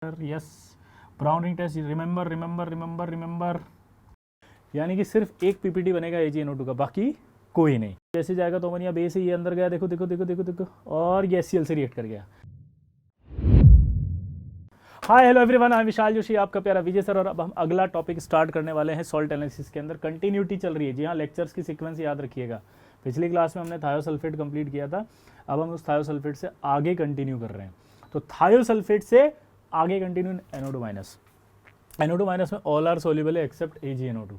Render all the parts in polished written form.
Yes, brown ring test, remember remember remember remember. यानी कि सिर्फ एक पीपीटी बनेगा AgNO2 का, बाकी कोई नहीं। जैसे जाएगा तो अमोनिया बेस ही ये अंदर गया, देखो देखो देखो देखो देखो, और ये HCl से रिएक्ट कर गया। हाय हेलो एवरीवन, आई विशाल जोशी, आपका प्यारा विजय सर। और अब हम अगला टॉपिक स्टार्ट करने वाले हैं सॉल्ट एनालिसिस के अंदर। कंटिन्यूटी चल रही है, जी हाँ, लेक्चर्स की सीक्वेंस याद रखिएगा। पिछली क्लास में हमने थायोसल्फेट कंप्लीट किया था, अब हम उस थायोसल्फेट से आगे कंटिन्यू कर रहे हैं। तो थायोसल्फेट से आगे continue NO2 minus. NO2 minus में all are soluble except AgNO2,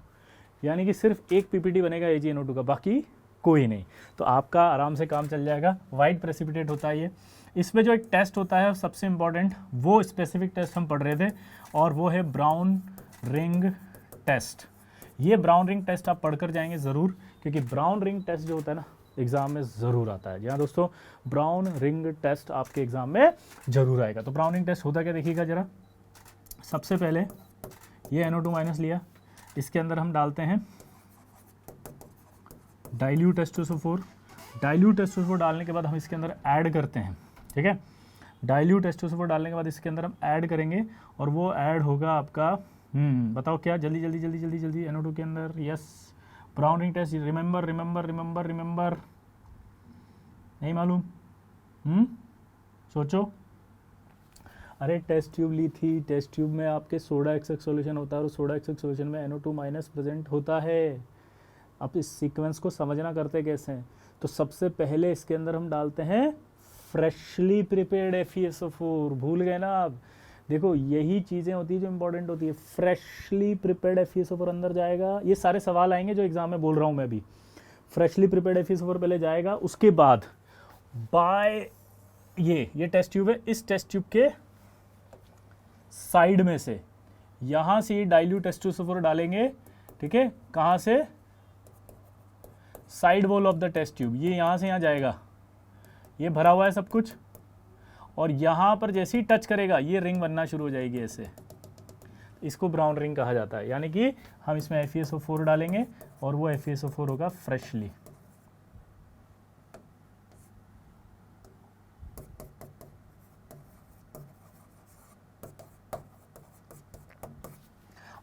यानी कि सिर्फ एक पीपीटी बनेगा AgNO2 का, बाकी कोई नहीं। तो आपका आराम से काम चल जाएगा। वाइट प्रेसिपिटेट होता है ये। इसमें जो एक टेस्ट होता है सबसे इंपॉर्टेंट, वो स्पेसिफिक टेस्ट हम पढ़ रहे थे, और वो है ब्राउन रिंग टेस्ट। ये ब्राउन रिंग टेस्ट आप पढ़कर जाएंगे ज़रूर, क्योंकि ब्राउन रिंग टेस्ट जो होता है ना एग्जाम में ज़रूर आता है। जी हाँ दोस्तों, ब्राउन रिंग टेस्ट आपके एग्जाम में ज़रूर आएगा। तो ब्राउन रिंग टेस्ट होता क्या देखिएगा जरा। सबसे पहले ये NO2 माइनस लिया, इसके अंदर हम डालते हैं डाइल्यूट H2SO4। डाइल्यूट H2SO4 डालने के बाद हम इसके अंदर ऐड करते हैं, ठीक है। डाइल्यूट H2SO4 डालने के बाद इसके अंदर हम ऐड करेंगे, और वो ऐड होगा आपका बताओ क्या, जल्दी जल्दी जल्दी जल्दी जल्दी, NO2 के अंदर। Yes, brown ring test, remember remember remember remember. नहीं मालूम? सोचो। अरे टेस्ट ट्यूब ली थी, टेस्ट ट्यूब में आपके सोडा एक्सक सॉल्यूशन होता है, और सोडा एक्सक सॉल्यूशन में NO2 माइनस प्रेजेंट होता है। अब इस सीक्वेंस को समझना करते कैसे हैं। तो सबसे पहले इसके अंदर हम डालते हैं फ्रेशली प्रिपेयर्ड FeSO4। भूल गए ना आप? देखो यही चीज़ें होती है जो इंपॉर्टेंट होती है। फ्रेशली प्रिपेयर्ड FeSO4 अंदर जाएगा। ये सारे सवाल आएंगे जो एग्जाम में बोल रहा हूँ मैं अभी। फ्रेशली प्रिपेयर्ड FeSO4 पहले जाएगा, उसके बाद बाय ये टेस्ट ट्यूब है, इस टेस्ट ट्यूब के साइड में से यहाँ से डाइल्यूट H2SO4 डालेंगे, ठीक है। कहाँ से? Side wall of the test tube. ये यहाँ से यहाँ जाएगा, ये भरा हुआ है सब कुछ, और यहाँ पर जैसे ही टच करेगा ये रिंग बनना शुरू हो जाएगी ऐसे। इसको ब्राउन रिंग कहा जाता है। यानी कि हम इसमें FeSO4 डालेंगे, और वो FeSO4 होगा फ्रेशली।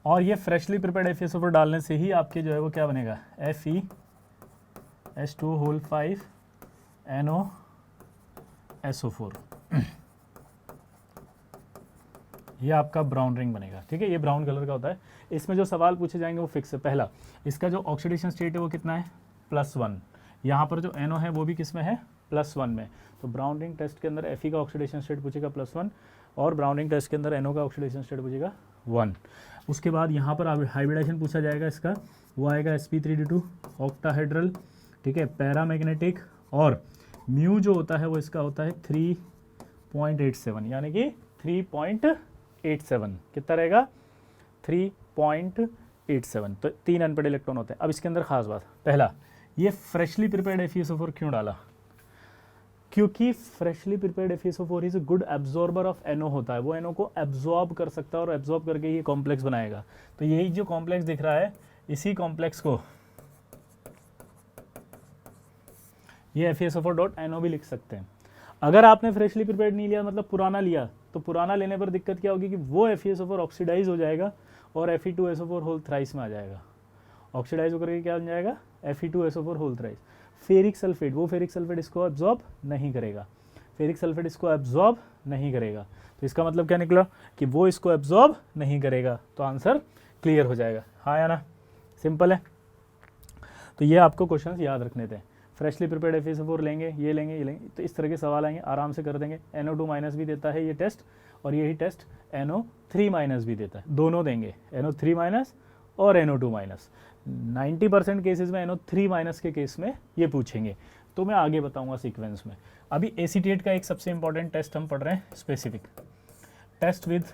और ये फ्रेशली प्रिपेयर्ड FeSO4 डालने से ही आपके जो है वो क्या बनेगा, FeH2O5 NOSO4। ये आपका ब्राउन रिंग बनेगा, ठीक है। ये ब्राउन कलर का होता है। इसमें जो सवाल पूछे जाएंगे वो फिक्स है। पहला, इसका जो ऑक्सीडेशन स्टेट है वो कितना है, +1। यहाँ पर जो NO है वो भी किस में है, +1 में। तो ब्राउन रिंग टेस्ट के अंदर Fe का ऑक्सीडेशन स्टेट पूछेगा +1, और ब्राउन रिंग टेस्ट के अंदर NO का ऑक्सीडेशन स्टेट पूछेगा 1। उसके बाद यहाँ पर हाइब्रिडेशन पूछा जाएगा इसका, वो आएगा sp3d2 ऑक्टाहेड्रल, ठीक है, पैरामैग्नेटिक, और म्यू जो होता है वो इसका होता है 3.87, यानी कि 3.87 कितना रहेगा, 3.87। तो 3 अनपेड इलेक्ट्रॉन होते हैं। अब इसके अंदर खास बात, पहला, ये फ्रेशली प्रिपेयर्ड FeSO4 क्यों डाला? क्योंकि freshly prepared FeSO4 is a good absorber of NO होता है। वो NO को एब्जॉर्ब कर सकता है, और एब्जॉर्ब करके ये कॉम्प्लेक्स बनाएगा। तो यही जो कॉम्प्लेक्स दिख रहा है, इसी कॉम्प्लेक्स को ये FeSO4.NO भी लिख सकते हैं। अगर आपने फ्रेशली प्रिपेयर्ड नहीं लिया, मतलब पुराना लिया, तो पुराना लेने पर दिक्कत क्या होगी कि वो FeSO4 ऑक्सीडाइज हो जाएगा, और Fe2SO4 होल थ्राइस में आ जाएगा। ऑक्सीडाइज होकर के क्या बन जाएगा, Fe2SO4 whole thrice. Ferric sulphate, वो फेरिक सल्फेट इसको एब्जॉर्ब नहीं करेगा, फेरिक सल्फेट इसको एब्जॉर्ब नहीं करेगा। तो इसका मतलब क्या निकला कि वो इसको एब्जॉर्ब नहीं करेगा। तो आंसर क्लियर हो जाएगा, हाँ या ना? सिंपल है। तो ये आपको क्वेश्चंस याद रखने थे। फ्रेशली प्रिपेयर्ड FeSO4 लेंगे, ये लेंगे, ये लेंगे, तो इस तरह के सवाल आएंगे, आराम से कर देंगे। NO2 माइनस भी देता है ये टेस्ट, और यही टेस्ट NO3 माइनस भी देता है। दोनों देंगे, NO3 माइनस और NO2 माइनस। 90% केसेस में NO3 माइनस के केस में ये पूछेंगे, तो मैं आगे बताऊंगा सीक्वेंस में। अभी एसीटेट का एक सबसे इंपॉर्टेंट टेस्ट हम पढ़ रहे हैं, स्पेसिफिक टेस्ट विद,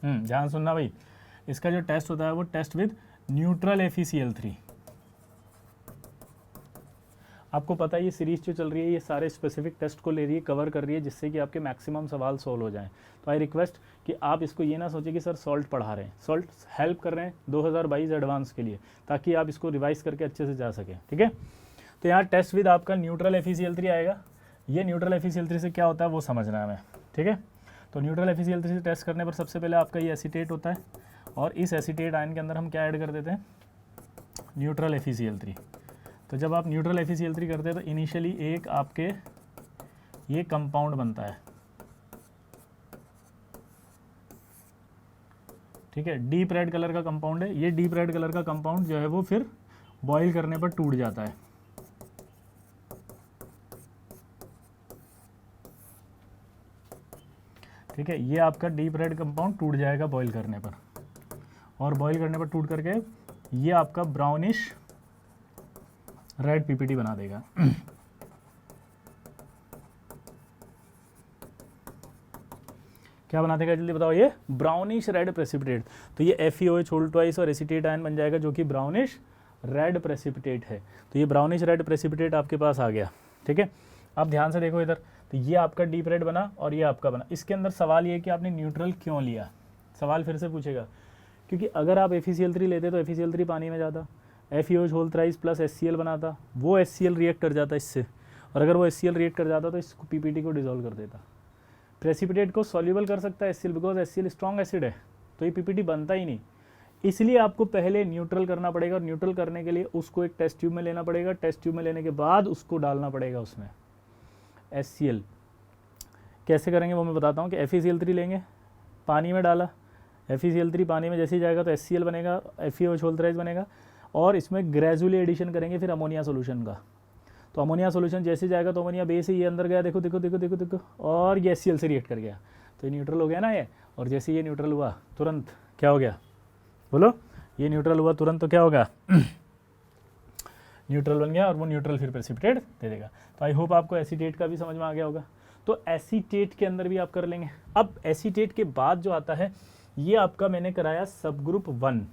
ध्यान सुनना भाई, इसका जो टेस्ट होता है वो टेस्ट विद न्यूट्रल FeCl3। आपको पता है ये सीरीज जो चल रही है ये सारे स्पेसिफिक टेस्ट को ले रही है, कवर कर रही है, जिससे कि आपके मैक्सिमम सवाल सॉल्व हो जाएं। तो आई रिक्वेस्ट कि आप इसको ये ना सोचें कि सर सॉल्ट पढ़ा रहे हैं, सॉल्ट हेल्प कर रहे हैं 2022 एडवांस के लिए, ताकि आप इसको रिवाइज करके अच्छे से जा सकें, ठीक है। तो यहाँ टेस्ट विद आपका न्यूट्रल FeCl3 आएगा। ये न्यूट्रल FeCl3 से क्या होता है वो समझना है हमें, ठीक है। तो न्यूट्रल FeCl3 से टेस्ट करने पर सबसे पहले आपका ये एसीटेट होता है, और इस एसीटेट आयन के अंदर हम क्या ऐड कर देते हैं, न्यूट्रल FeCl3। तो जब आप न्यूट्रल FeCl3 करते हैं तो इनिशियली एक आपके ये कंपाउंड बनता है, ठीक है, डीप रेड कलर का कंपाउंड है। ये डीप रेड कलर का कंपाउंड जो है वो फिर बॉईल करने पर टूट जाता है, ठीक है। ये आपका डीप रेड कंपाउंड टूट जाएगा बॉईल करने पर, और बॉईल करने पर टूट करके ये आपका ब्राउनिश रेड PPT बना देगा। क्या बना देगा जल्दी बताओ, ये ब्राउनिश रेड प्रेसिपिटेट। तो ये FeOH होल ट्वाइस और एसीटेट आयन बन जाएगा जो कि ब्राउनिश रेड प्रेसिपिटेट है। तो ये ब्राउनिश रेड प्रेसिपिटेट आपके पास आ गया, ठीक है। आप ध्यान से देखो इधर, तो ये आपका डीप रेड बना और ये आपका बना। इसके अंदर सवाल ये कि आपने न्यूट्रल क्यों लिया, सवाल फिर से पूछेगा, क्योंकि अगर आप FeCl3 लेते तो FeCl3 पानी में जाता, FeOH whole thrice plus HCl बनाता, वो HCl रिएक्ट कर जाता इससे, और अगर वो HCl रिएक्ट कर जाता तो इस PPT को डिसॉल्व कर देता। प्रेसिपिटेट को सॉल्यूबल कर सकता है HCl, because HCl strong acid है, तो ये PPT बनता ही नहीं। इसलिए आपको पहले न्यूट्रल करना पड़ेगा, और न्यूट्रल करने के लिए उसको एक टेस्ट ट्यूब में लेना पड़ेगा, टेस्ट ट्यूब में लेने के बाद उसको डालना पड़ेगा उसमें HCl। कैसे करेंगे वो मैं बताता हूँ कि FeCl3 लेंगे, पानी में डाला, FeCl3 पानी में जैसे ही जाएगा तो HCl बनेगा, FeOH होल थ्राइस बनेगा, और इसमें ग्रेजुअली एडिशन करेंगे फिर अमोनिया सोल्यूशन का। तो अमोनिया सोल्यूशन जैसे जाएगा तो अमोनिया बेस ही ये अंदर गया, देखो देखो देखो देखो देखो, और ये HCl से रिएक्ट कर गया, तो ये न्यूट्रल हो गया ना ये। और जैसे ये न्यूट्रल हुआ तुरंत क्या हो गया, बोलो, ये न्यूट्रल हुआ तुरंत तो क्या होगा, न्यूट्रल बन गया, और वो न्यूट्रल फिर प्रेसिपिटेट दे देगा। तो आई होप आपको एसीटेट का भी समझ में आ गया होगा। तो एसीटेट के अंदर भी आप कर लेंगे। अब एसीटेट के बाद जो आता है ये आपका मैंने कराया सब ग्रुप 1।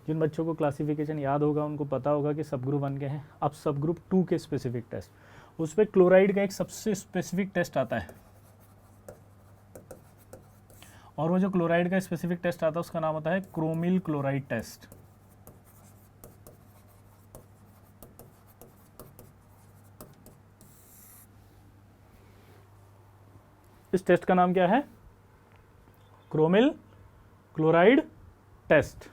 जिन बच्चों को क्लासिफिकेशन याद होगा उनको पता होगा कि सब ग्रुप 1 के हैं। अब सब ग्रुप 2 के स्पेसिफिक टेस्ट, उस पर क्लोराइड का एक सबसे स्पेसिफिक टेस्ट आता है, और वो जो क्लोराइड का स्पेसिफिक टेस्ट आता है उसका नाम होता है क्रोमिल क्लोराइड टेस्ट। इस टेस्ट का नाम क्या है, क्रोमिल क्लोराइड टेस्ट।